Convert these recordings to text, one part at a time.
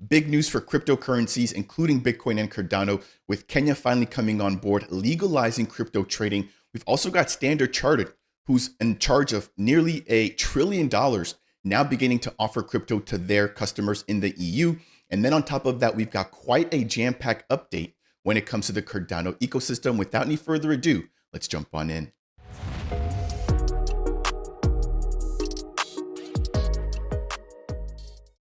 Big news for cryptocurrencies, including Bitcoin and Cardano, with Kenya finally coming on board, legalizing crypto trading. We've also got Standard Chartered, who's in charge of nearly $1 trillion, now beginning to offer crypto to their customers in the EU. And then on top of that, we've got quite a jam-packed update when it comes to the Cardano ecosystem. Without any further ado, let's jump on in.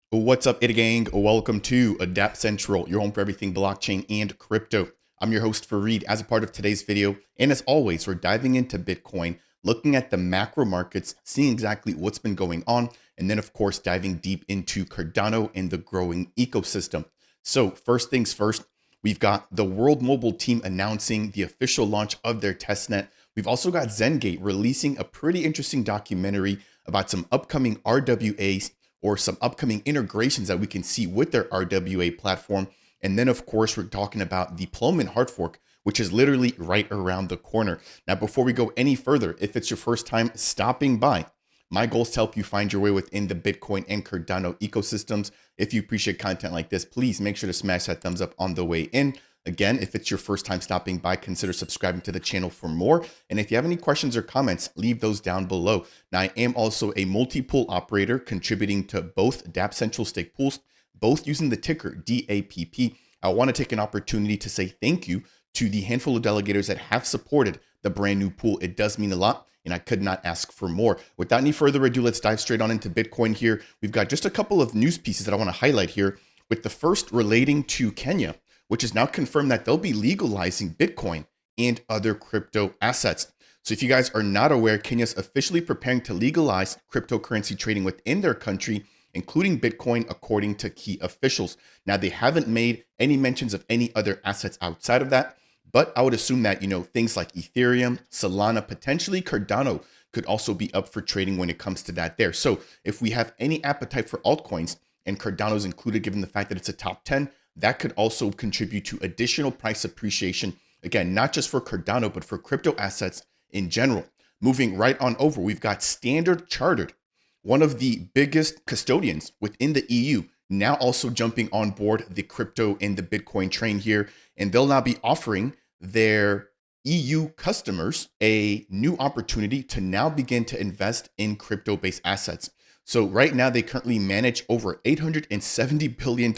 What's up, gang? Welcome to Dapp Central, your home for everything blockchain and crypto. I'm your host, Fareed. As a part of today's video, and as always, we're diving into Bitcoin, looking at the macro markets, seeing exactly what's been going on, and then, of course, diving deep into Cardano and the growing ecosystem. So first things first, we've got the World Mobile team announcing the official launch of their testnet. We've also got Zengate releasing a pretty interesting documentary about some upcoming RWAs, or some upcoming integrations that we can see with their RWA platform. And then, of course, we're talking about the Plomin Hardfork, which is literally right around the corner. Now, before we go any further, if it's your first time stopping by, my goal is to help you find your way within the Bitcoin and Cardano ecosystems. If you appreciate content like this, please make sure to smash that thumbs up on the way in. Again, if it's your first time stopping by, consider subscribing to the channel for more. And if you have any questions or comments, leave those down below. Now, I am also a multi-pool operator contributing to both Dapp Central stake pools, both using the ticker DAPP. I want to take an opportunity to say thank you to the handful of delegators that have supported the brand new pool. It does mean a lot, and I could not ask for more. Without any further ado, let's dive straight on into Bitcoin here. We've got just a couple of news pieces that I want to highlight here, with the first relating to Kenya, which is now confirmed that they'll be legalizing Bitcoin and other crypto assets. So if you guys are not aware, Kenya's officially preparing to legalize cryptocurrency trading within their country, including Bitcoin, according to key officials. Now, they haven't made any mentions of any other assets outside of that, but I would assume that, things like Ethereum, Solana, potentially Cardano could also be up for trading when it comes to that there. So if we have any appetite for altcoins, and Cardano's included given the fact that it's a top 10, that could also contribute to additional price appreciation. Again, not just for Cardano, but for crypto assets in general. Moving right on over, we've got Standard Chartered, one of the biggest custodians within the EU, now also jumping on board the crypto and the Bitcoin train here. And they'll now be offering their EU customers a new opportunity to now begin to invest in crypto-based assets. So right now, they currently manage over $870 billion,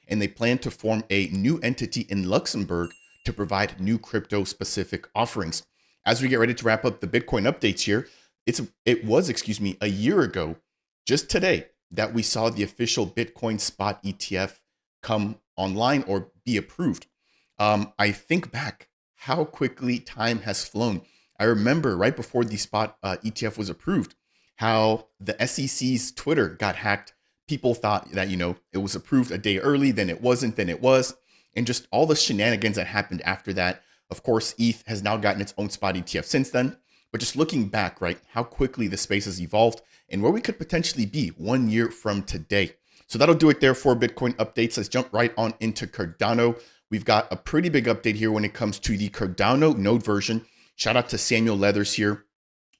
and they plan to form a new entity in Luxembourg to provide new crypto-specific offerings. As we get ready to wrap up the Bitcoin updates here, it was a year ago, just today, that we saw the official Bitcoin spot ETF come online or be approved. I think back how quickly time has flown. I remember right before the spot ETF was approved, how the SEC's Twitter got hacked. People thought that, it was approved a day early, then it wasn't, then it was, and just all the shenanigans that happened after that. Of course, ETH has now gotten its own spot ETF since then, but just looking back, right, how quickly the space has evolved and where we could potentially be 1 year from today. So that'll do it there for Bitcoin updates. Let's jump right on into Cardano. We've got a pretty big update here when it comes to the Cardano Node version. Shout out to Samuel Leathers here,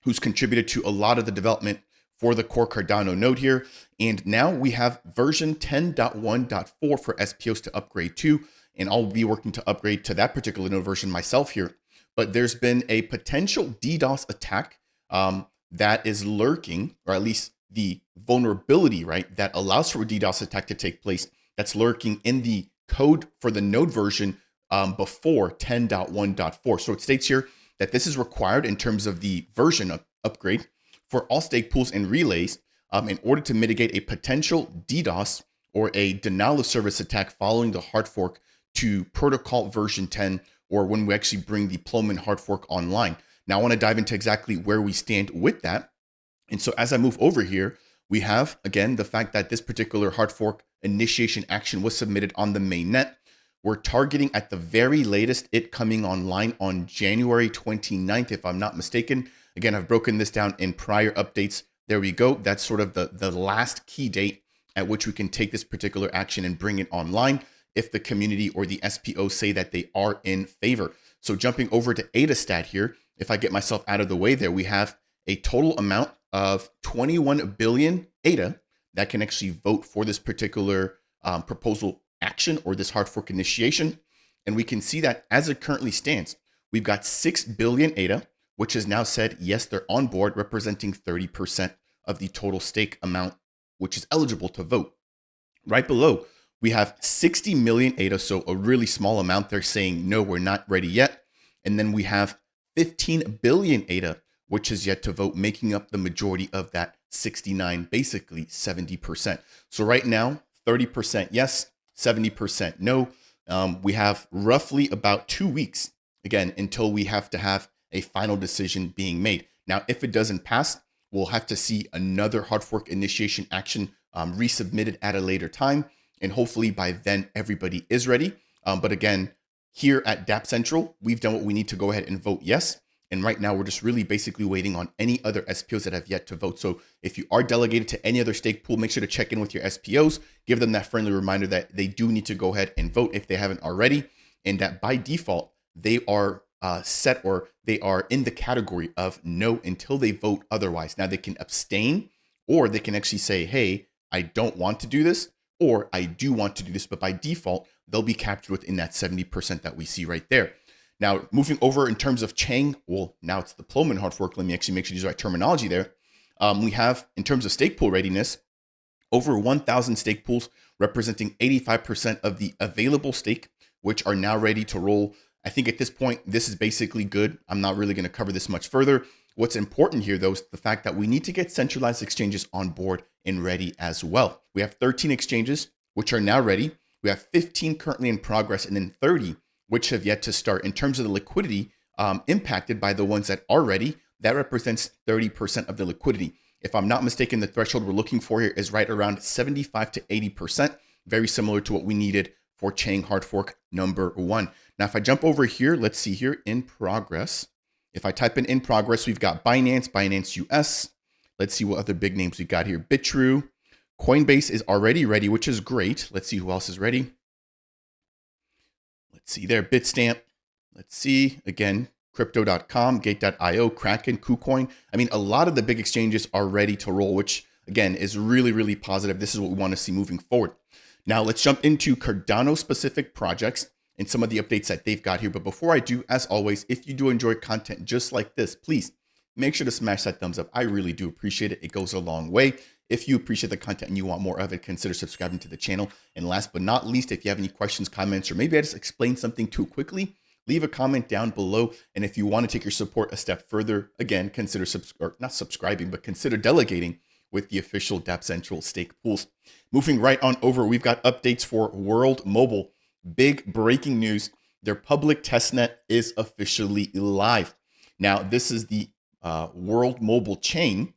who's contributed to a lot of the development for the core Cardano node here. And now we have version 10.1.4 for SPOs to upgrade to, and I'll be working to upgrade to that particular node version myself here. But there's been a potential DDoS attack that is lurking, or at least the vulnerability, right, that allows for a DDoS attack to take place, that's lurking in the code for the node version before 10.1.4. So it states here that this is required in terms of the version upgrade for all stake pools and relays in order to mitigate a potential DDoS or a denial of service attack following the hard fork to protocol version 10, or when we actually bring the Plomin Hardfork online. Now I want to dive into exactly where we stand with that. And so as I move over here, we have, again, the fact that this particular hard fork initiation action was submitted on the mainnet. We're targeting at the very latest it coming online on January 29th, if I'm not mistaken. Again, I've broken this down in prior updates. There we go. That's sort of the last key date at which we can take this particular action and bring it online if the community or the SPO say that they are in favor. So jumping over to AdaStat here, if I get myself out of the way there, we have a total amount of 21 billion ADA that can actually vote for this particular proposal action or this hard fork initiation. And we can see that as it currently stands, we've got 6 billion ADA, which has now said, yes, they're on board, representing 30% of the total stake amount, which is eligible to vote. Right below, we have 60 million ADA, so a really small amount. They're saying, no, we're not ready yet. And then we have 15 billion ADA, which is yet to vote, making up the majority of that 69, basically 70%. So right now, 30% yes, 70% no. We have roughly about 2 weeks, again, until we have to have a final decision being made. Now, if it doesn't pass, we'll have to see another hard fork initiation action resubmitted at a later time. And hopefully by then, everybody is ready. But again, here at Dapp Central, we've done what we need to go ahead and vote yes. And right now, we're just really basically waiting on any other SPOs that have yet to vote. So if you are delegated to any other stake pool, make sure to check in with your SPOs. Give them that friendly reminder that they do need to go ahead and vote if they haven't already. And that by default, they are set, or they are in the category of no until they vote otherwise. Now they can abstain, or they can actually say, hey, I don't want to do this, or I do want to do this, but by default, they'll be captured within that 70% that we see right there. Now, moving over in terms of chain, well, now it's the Plomin Hardfork. Let me actually make sure to use the right terminology there. We have, in terms of stake pool readiness, over 1,000 stake pools representing 85% of the available stake, which are now ready to roll. I think at this point, this is basically good. I'm not really going to cover this much further. What's important here, though, is the fact that we need to get centralized exchanges on board and ready as well. We have 13 exchanges, which are now ready. We have 15 currently in progress, and then 30, which have yet to start. In terms of the liquidity impacted by the ones that are ready, that represents 30% of the liquidity. If I'm not mistaken, the threshold we're looking for here is right around 75 to 80%, very similar to what we needed for chain hard fork number 1. Now, if I jump over here, let's see here in progress. If I type in progress, we've got Binance, Binance US. Let's see what other big names we got here. Bitrue, Coinbase is already ready, which is great. Let's see who else is ready. Let's see there, Bitstamp. Let's see, again, Crypto.com, Gate.io, Kraken, KuCoin. I mean, a lot of the big exchanges are ready to roll, which again is really, really positive. This is what we want to see moving forward. Now let's jump into Cardano specific projects and some of the updates that they've got here. But before I do, as always, if you do enjoy content just like this, please make sure to smash that thumbs up. I really do appreciate it. It goes a long way. If you appreciate the content and you want more of it, consider subscribing to the channel. And last but not least, if you have any questions, comments, or maybe I just explained something too quickly, leave a comment down below. And if you want to take your support a step further, again, consider not subscribing, but consider delegating with the official Dapp Central stake pools. Moving right on over, we've got updates for World Mobile. Big breaking news. Their public testnet is officially live. Now, this is the World Mobile chain,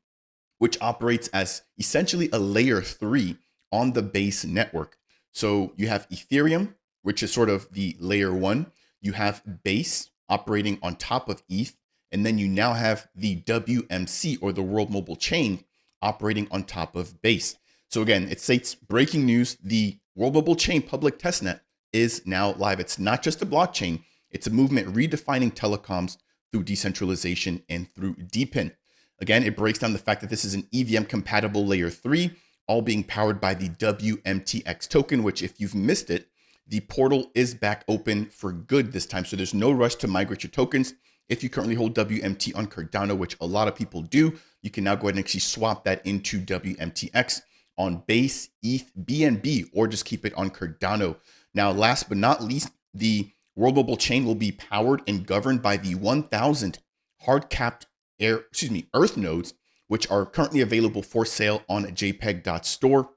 which operates as essentially a layer 3 on the base network. So you have Ethereum, which is sort of the layer 1. You have Base operating on top of ETH. And then you now have the WMC, or the World Mobile chain, operating on top of Base. So again, it states breaking news, the World Mobile chain public testnet is now live. It's not just a blockchain, it's a movement redefining telecoms through decentralization and through DePIN. Again, it breaks down the fact that this is an EVM compatible layer 3, all being powered by the WMTX token, which if you've missed it, the portal is back open for good this time. So there's no rush to migrate your tokens. If you currently hold WMT on Cardano, which a lot of people do, you can now go ahead and actually swap that into WMTX on Base, ETH, BNB, or just keep it on Cardano. Now, last but not least, the World Mobile chain will be powered and governed by the 1,000 hard-capped Earth nodes, which are currently available for sale on jpeg.store.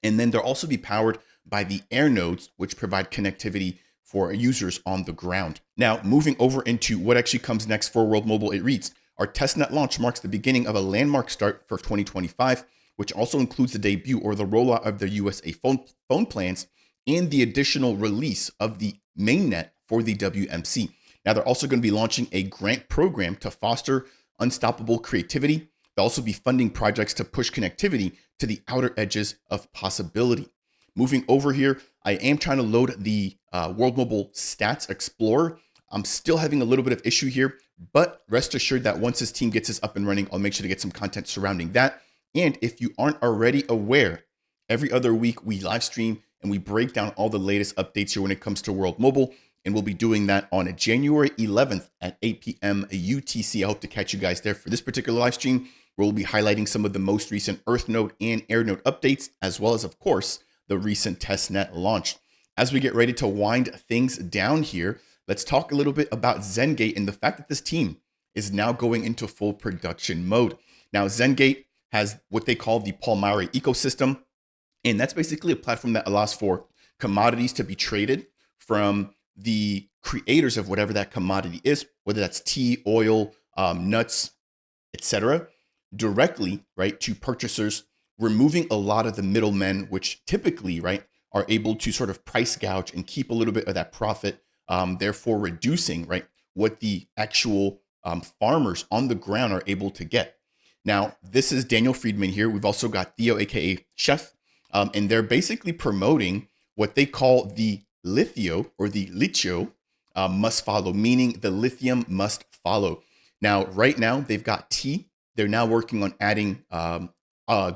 And then they'll also be powered by the Air nodes, which provide connectivity for users on the ground. Now, moving over into what actually comes next for World Mobile, it reads, our testnet launch marks the beginning of a landmark start for 2025, which also includes the debut or the rollout of their USA phone plans and the additional release of the mainnet for the WMC. Now, they're also going to be launching a grant program to foster unstoppable creativity. They'll also be funding projects to push connectivity to the outer edges of possibility. Moving over here, I am trying to load the World Mobile Stats Explorer. I'm still having a little bit of issue here, but rest assured that once this team gets this up and running, I'll make sure to get some content surrounding that. And if you aren't already aware, every other week we live stream and we break down all the latest updates here when it comes to World Mobile. And we'll be doing that on January 11th at 8 p.m. UTC. I hope to catch you guys there for this particular live stream, where we'll be highlighting some of the most recent Earth Node and Air Node updates, as well as, of course, the recent testnet launch. As we get ready to wind things down here, let's talk a little bit about Zengate and the fact that this team is now going into full production mode. Now, Zengate has what they call the Plomin ecosystem, and that's basically a platform that allows for commodities to be traded from the creators of whatever that commodity is, whether that's tea, oil, nuts, etc., directly, right, to purchasers, removing a lot of the middlemen, which typically, right, are able to sort of price gouge and keep a little bit of that profit, therefore reducing, right, what the actual farmers on the ground are able to get. Now, this is Daniel Friedman here. We've also got Theo, aka Chef, and they're basically promoting what they call the Lithio or the Litio must follow, meaning the lithium must follow. Now, right now, they've got tea. They're now working on adding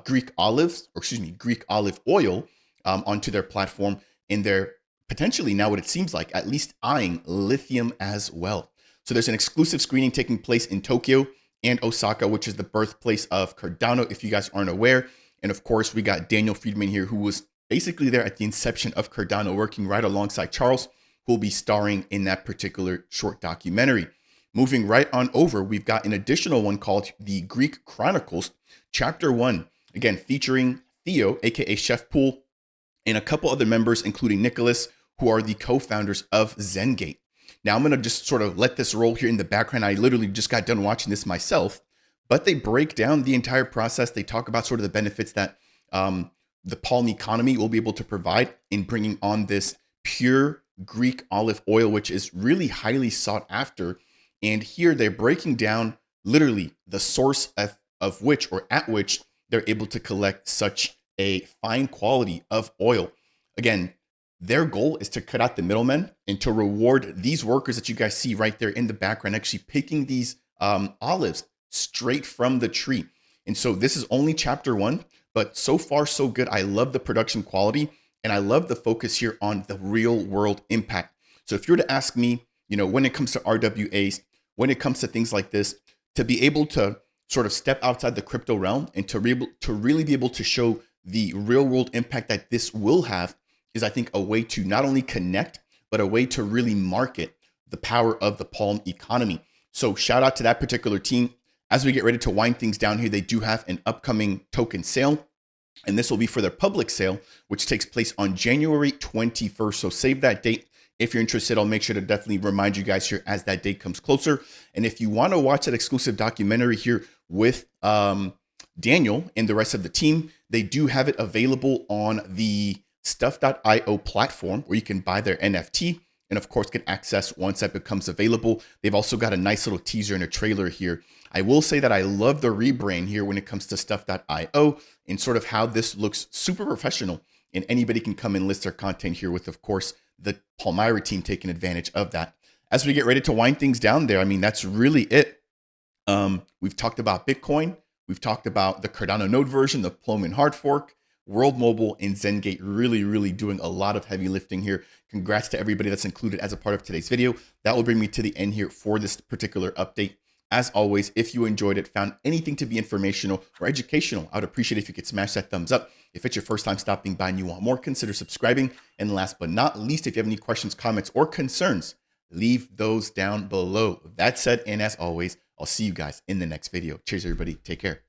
Greek olive oil onto their platform. And they're potentially now what it seems like, at least eyeing lithium as well. So there's an exclusive screening taking place in Tokyo and Osaka, which is the birthplace of Cardano, if you guys aren't aware. And of course, we got Daniel Friedman here, who was basically there at the inception of Cardano, working right alongside Charles, who will be starring in that particular short documentary. Moving right on over, we've got an additional one called The Greek Chronicles, Chapter 1, again, featuring Theo, aka Chef Pool, and a couple other members, including Nicholas, who are the co-founders of Zengate. Now, I'm going to just sort of let this roll here in the background. I literally just got done watching this myself, but they break down the entire process. They talk about sort of the benefits that the palm economy will be able to provide in bringing on this pure Greek olive oil, which is really highly sought after. And here they're breaking down literally the source of which, or at which, they're able to collect such a fine quality of oil. Again, their goal is to cut out the middlemen and to reward these workers that you guys see right there in the background, actually picking these olives straight from the tree. And so this is only chapter 1. But so far, so good. I love the production quality, and I love the focus here on the real world impact. So if you were to ask me, when it comes to RWAs, when it comes to things like this, to be able to sort of step outside the crypto realm and to really be able to show the real world impact that this will have is, I think, a way to not only connect, but a way to really market the power of the palm economy. So shout out to that particular team. As we get ready to wind things down here, they do have an upcoming token sale, and this will be for their public sale, which takes place on January 21st. So save that date. If you're interested, I'll make sure to definitely remind you guys here as that date comes closer. And if you want to watch that exclusive documentary here with Daniel and the rest of the team, they do have it available on the stuff.io platform, where you can buy their NFT and of course get access once that becomes available. They've also got a nice little teaser and a trailer here. I will say that I love the rebrand here when it comes to stuff.io and sort of how this looks super professional, and anybody can come and list their content here with, of course, the Plomin team taking advantage of that. As we get ready to wind things down there, I mean, that's really it. We've talked about Bitcoin. We've talked about the Cardano Node version, the Plomin Hardfork, World Mobile, and Zengate really doing a lot of heavy lifting here. Congrats to everybody that's included as a part of today's video. That will bring me to the end here for this particular update. As always, if you enjoyed it, found anything to be informational or educational, I would appreciate it if you could smash that thumbs up. If it's your first time stopping by and you want more, consider subscribing. And last but not least, if you have any questions, comments, or concerns, leave those down below. That said, and as always, I'll see you guys in the next video. Cheers, everybody. Take care.